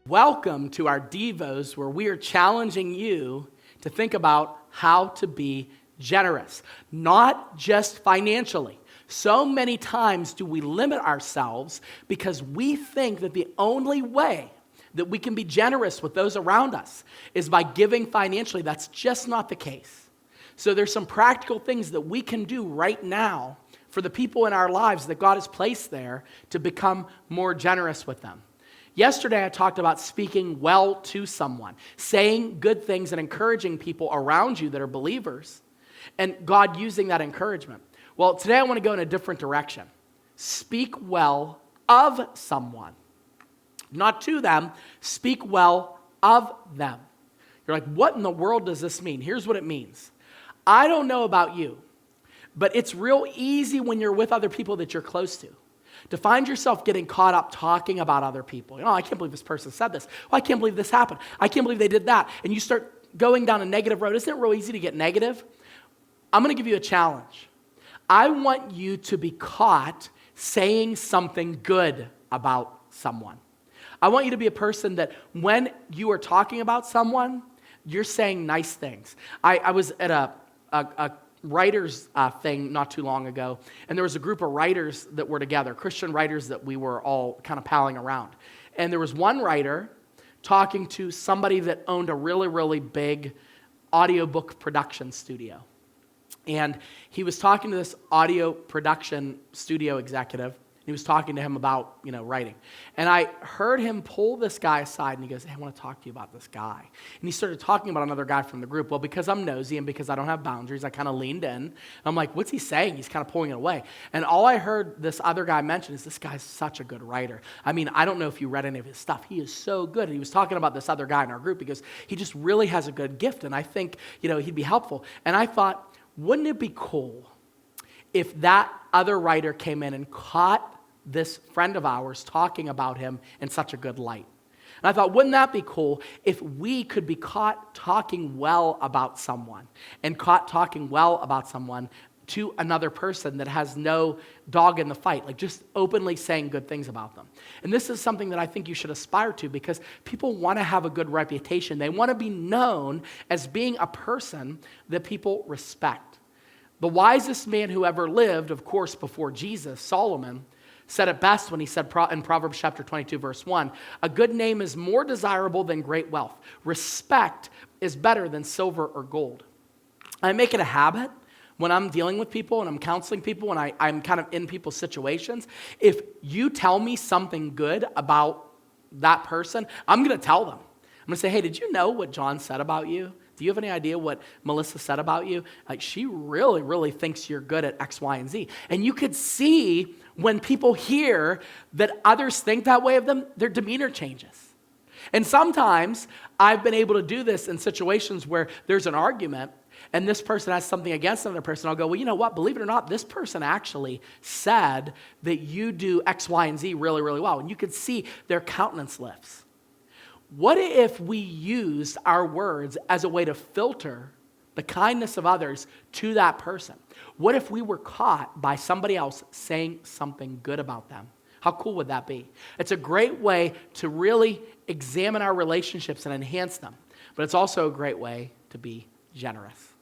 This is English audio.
Welcome to our Devos, where we are challenging you to think about how to be generous, not just financially. So many times do we limit ourselves because we think that the only way that we can be generous with those around us is by giving financially. That's just not the case. So there's some practical things that we can do right now for the people in our lives that God has placed there to become more generous with them. Yesterday, I talked about speaking well to someone, saying good things and encouraging people around you that are believers, and God using that encouragement. Well, today I want to go in a different direction. Speak well of someone. Not to them, speak well of them. You're like, what in the world does this mean? Here's what it means. I don't know about you, but it's real easy when you're with other people that you're close to find yourself getting caught up talking about other people. You know, I can't believe this person said this. Oh, I can't believe this happened. I can't believe they did that. And you start going down a negative road. Isn't it real easy to get negative? I'm going to give you a challenge. I want you to be caught saying something good about someone. I want you to be a person that when you are talking about someone, you're saying nice things. I was at a writers thing not too long ago, and there was a group of writers that were together, Christian writers that we were all kind of palling around. And there was one writer talking to somebody that owned a really, really big audiobook production studio. And he was talking to this audio production studio executive. He was talking to him about, writing. And I heard him pull this guy aside, and he goes, hey, I want to talk to you about this guy. And he started talking about another guy from the group. Well, because I'm nosy and because I don't have boundaries, I kind of leaned in. I'm like, what's he saying? He's kind of pulling it away. And all I heard this other guy mention is, this guy's such a good writer. I mean, I don't know if you read any of his stuff. He is so good. And he was talking about this other guy in our group because he just really has a good gift, and I think, he'd be helpful. And I thought, wouldn't it be cool if that other writer came in and caught this friend of ours talking about him in such a good light? And I thought, wouldn't that be cool if we could be caught talking well about someone and caught talking well about someone to another person that has no dog in the fight, like just openly saying good things about them. And this is something that I think you should aspire to because people want to have a good reputation. They want to be known as being a person that people respect. The wisest man who ever lived, of course, before Jesus, Solomon, said it best when he said in Proverbs chapter 22, verse 1, a good name is more desirable than great wealth. Respect is better than silver or gold. I make it a habit when I'm dealing with people and I'm counseling people and I'm kind of in people's situations. If you tell me something good about that person, I'm going to tell them. I'm going to say, hey, did you know what John said about you? Do you have any idea what Melissa said about you? Like, she really, really thinks you're good at X, Y, and Z. And you could see when people hear that others think that way of them, their demeanor changes. And sometimes I've been able to do this in situations where there's an argument and this person has something against another person. I'll go, well, you know what? Believe it or not, this person actually said that you do X, Y, and Z really, really well. And you could see their countenance lifts. What if we used our words as a way to filter the kindness of others to that person? What if we were caught by somebody else saying something good about them? How cool would that be? It's a great way to really examine our relationships and enhance them, but it's also a great way to be generous.